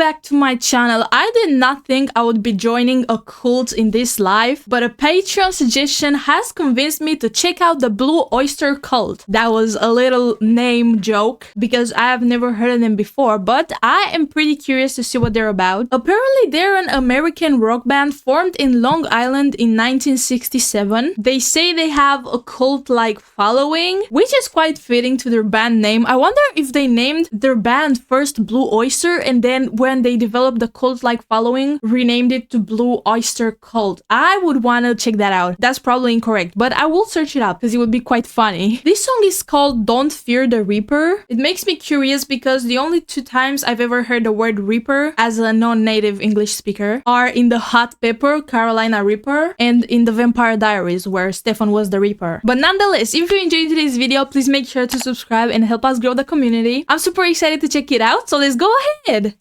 back to my channel. I did not think I would be joining a cult in this life, but a Patreon suggestion has convinced me to check out the Blue Oyster cult. That was a little name joke because I have never heard of them before, but I am pretty curious to see what they're about. Apparently they're an American rock band formed in Long Island in 1967. They say they have a cult-like following, which is quite fitting to their band name. I wonder if they named their band first Blue Oyster and then when they developed the cult-like following, renamed it to Blue Oyster Cult. I would want to check that out. That's probably incorrect, but I will search it up because it would be quite funny. This song is called Don't Fear the Reaper. It makes me curious because the only two times I've ever heard the word Reaper as a non-native English speaker are in the Hot Pepper, Carolina Reaper, and in the Vampire Diaries where Stefan was the Reaper. But nonetheless, if you enjoyed today's video, please make sure to subscribe and help us grow the community. I'm super excited to check it out, so let's go ahead!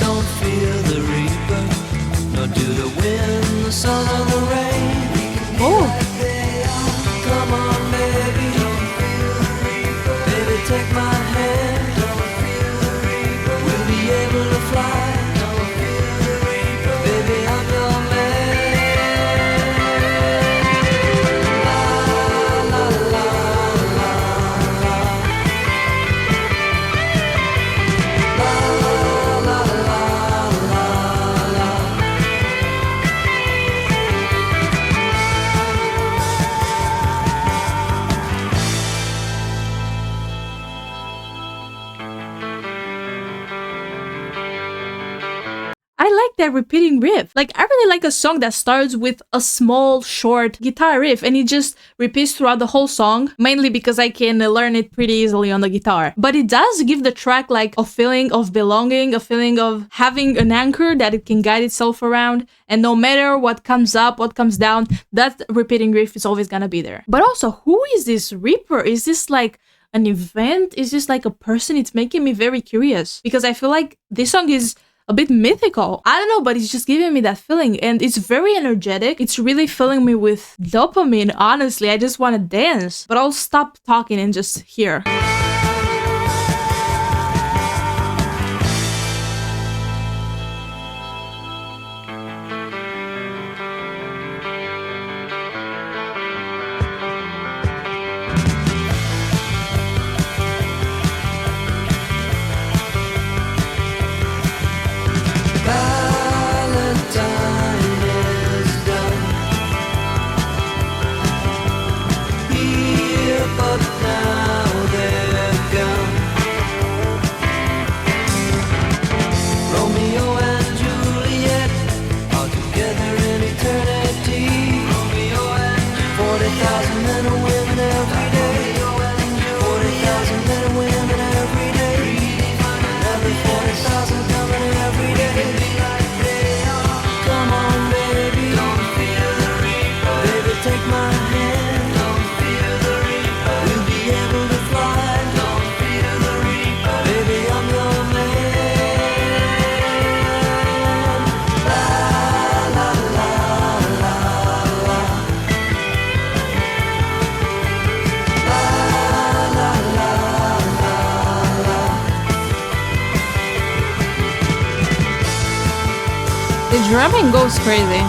Don't fear the reaper, nor do the wind, the sun, or the rain. Like they are. Come on, baby, don't feel the reaper. Baby, take my hand, don't feel the reaper. We'll be able to fly, don't feel the reaper. Baby, I'm your man. La la la la la. I like that repeating riff. Like, I really like a song that starts with a small, short guitar riff and it just repeats throughout the whole song, mainly because I can learn it pretty easily on the guitar. But it does give the track like a feeling of belonging, a feeling of having an anchor that it can guide itself around, and no matter what comes up, what comes down, that repeating riff is always gonna be there. But also, who is this Reaper? Is this like an event? Is this like a person? It's making me very curious because I feel like this song is a bit mythical. I don't know, but it's just giving me that feeling and it's very energetic. It's really filling me with dopamine, honestly. I just want to dance. But I'll stop talking and just hear. The drumming goes crazy.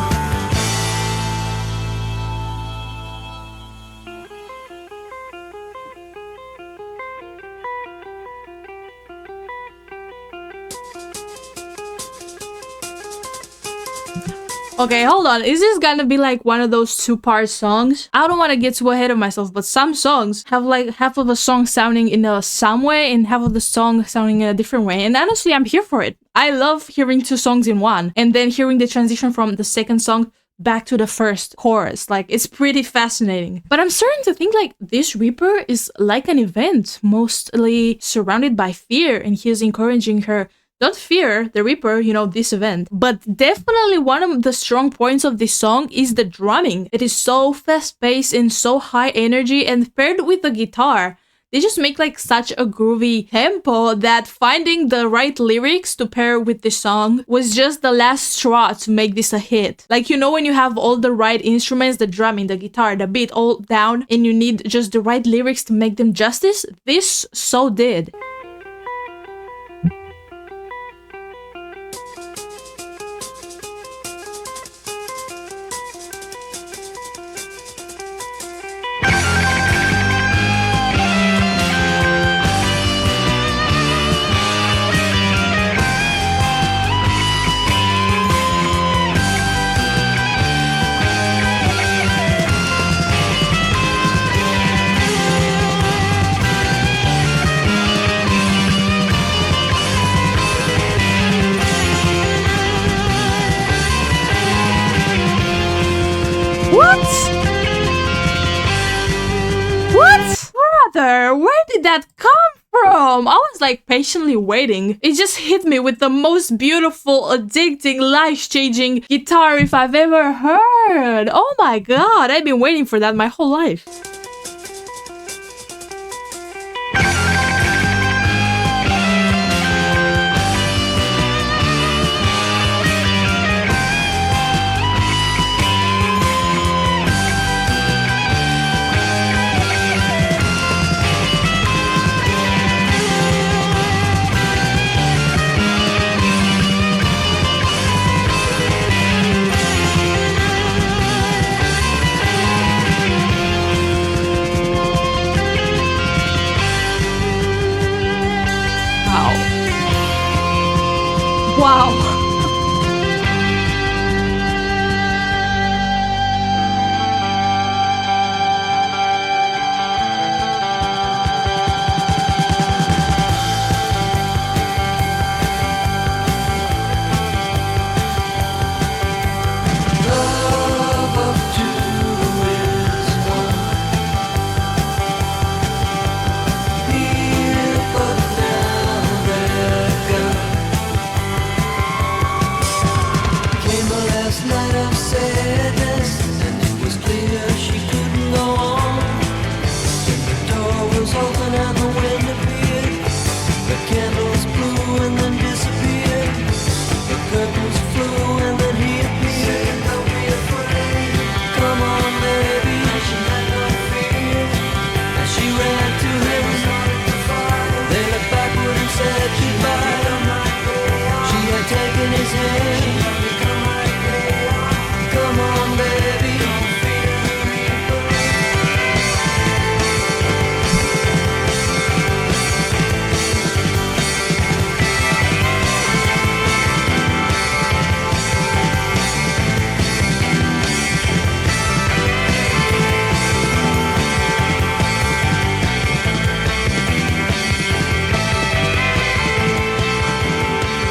Okay, hold on. Is this gonna be like one of those two-part songs? I don't want to get too ahead of myself, but some songs have like half of a song sounding in some way and half of the song sounding in a different way. And honestly, I'm here for it. I love hearing two songs in one and then hearing the transition from the second song back to the first chorus. Like, it's pretty fascinating. But I'm starting to think like this Reaper is like an event, mostly surrounded by fear, and he's encouraging her, don't fear the Reaper, you know, this event. But definitely one of the strong points of this song is the drumming. It is so fast-paced and so high energy, and paired with the guitar, they just make like such a groovy tempo that finding the right lyrics to pair with the song was just the last straw to make this a hit. Like, you know, when you have all the right instruments, the drumming, the guitar, the beat all down, and you need just the right lyrics to make them justice, this so did. Where did that come from? I was like patiently waiting. It just hit me with the most beautiful, addicting, life-changing guitar riff I've ever heard. Oh my god, I've been waiting for that my whole life. Wow.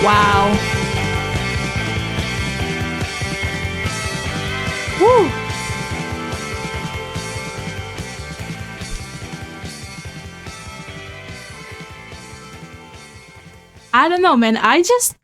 Wow. Woo. I don't know, man. I just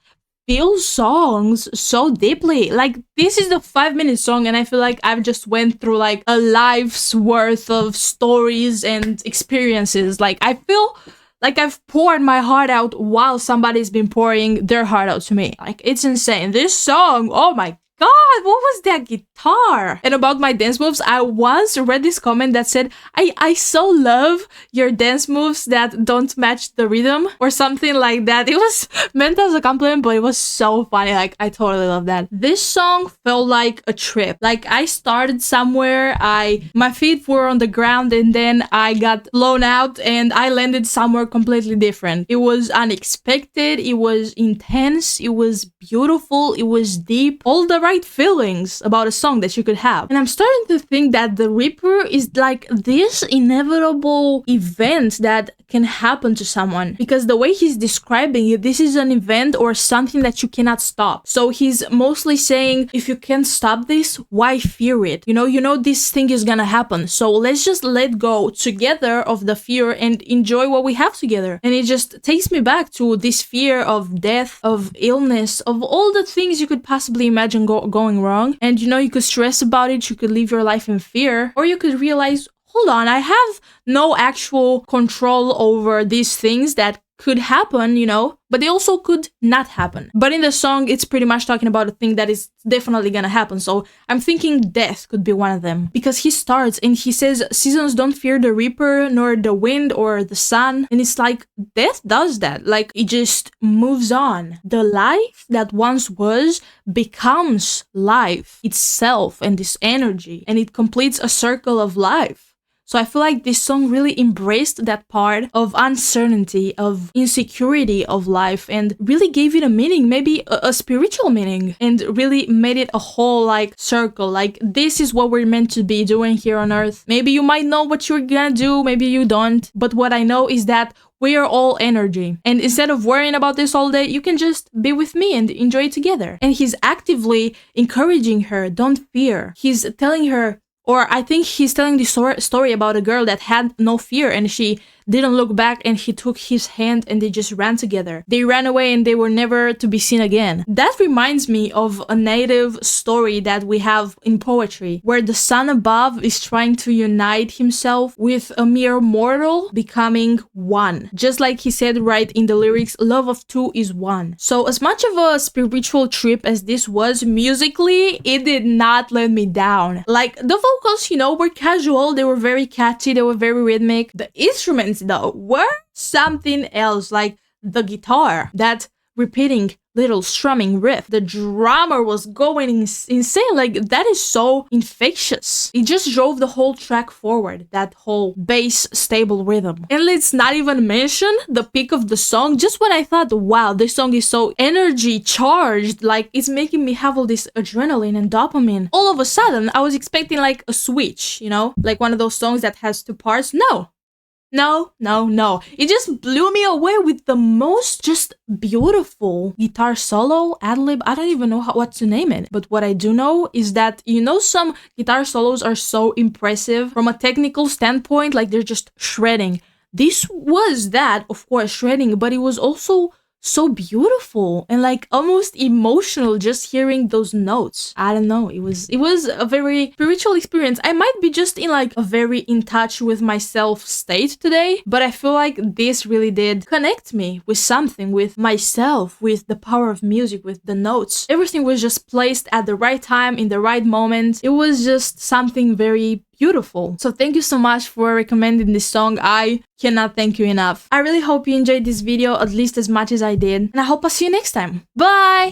feel songs so deeply. Like, this is the 5-minute song, and I feel like I've just went through like a life's worth of stories and experiences. Like, I feel like I've poured my heart out while somebody's been pouring their heart out to me. Like, it's insane. This song, oh my god, what was that guitar? And about my dance moves, I once read this comment that said, I so love your dance moves that don't match the rhythm, or something like that. It was meant as a compliment, but it was so funny. Like, I totally love that. This song felt like a trip. Like, I started somewhere, my feet were on the ground, and then I got blown out and I landed somewhere completely different. It was unexpected, it was intense, it was beautiful, it was deep. All the right right feelings about a song that you could have. And I'm starting to think that the Reaper is like this inevitable event that can happen to someone, because the way he's describing it, this is an event or something that you cannot stop. So he's mostly saying, if you can't stop this, why fear it? You know this thing is gonna happen, so let's just let go together of the fear and enjoy what we have together. And it just takes me back to this fear of death, of illness, of all the things you could possibly imagine going wrong. And you could stress about it, you could live your life in fear, or you could realize, hold on, I have no actual control over these things that could happen, but they also could not happen. But in the song, it's pretty much talking about a thing that is definitely gonna happen. So I'm thinking death could be one of them, because he starts and he says, seasons don't fear the Reaper, nor the wind or the sun. And it's like, death does that. Like, it just moves on. The life that once was becomes life itself and this energy, and it completes a circle of life. So I feel like this song really embraced that part of uncertainty, of insecurity of life, and really gave it a meaning, maybe a spiritual meaning, and really made it a whole like circle. Like, this is what we're meant to be doing here on earth. Maybe you might know what you're gonna do, maybe you don't. But what I know is that we are all energy. And instead of worrying about this all day, you can just be with me and enjoy it together. And he's actively encouraging her, don't fear. He's telling her, or I think he's telling the story about a girl that had no fear and she didn't look back, and he took his hand and they just ran together. They ran away and they were never to be seen again. That reminds me of a native story that we have in poetry, where the sun above is trying to unite himself with a mere mortal, becoming one. Just like he said right in the lyrics, love of two is one. So as much of a spiritual trip as this was musically, it did not let me down. Like, the vocals, were casual, they were very catchy, they were very rhythmic. The instruments though were something else, like the guitar, that repeating little strumming riff. The drummer was going insane. Like, that is so infectious. It just drove the whole track forward, that whole bass stable rhythm. And let's not even mention the peak of the song, just when I thought, wow, this song is so energy charged, like it's making me have all this adrenaline and dopamine. All of a sudden, I was expecting like a switch, like one of those songs that has two parts. No. It just blew me away with the most just beautiful guitar solo, ad-lib. I don't even know what to name it. But what I do know is that, some guitar solos are so impressive from a technical standpoint, like they're just shredding. This was that, of course, shredding, but it was also so beautiful and like almost emotional just hearing those notes. I don't know, it was a very spiritual experience. I might be just in like a very in touch with myself state today, but I feel like this really did connect me with something, with myself, with the power of music, with the notes. Everything was just placed at the right time, in the right moment. It was just something very beautiful. So thank you so much for recommending this song. I cannot thank you enough. I really hope you enjoyed this video at least as much as I did, and I hope I'll see you next time. Bye!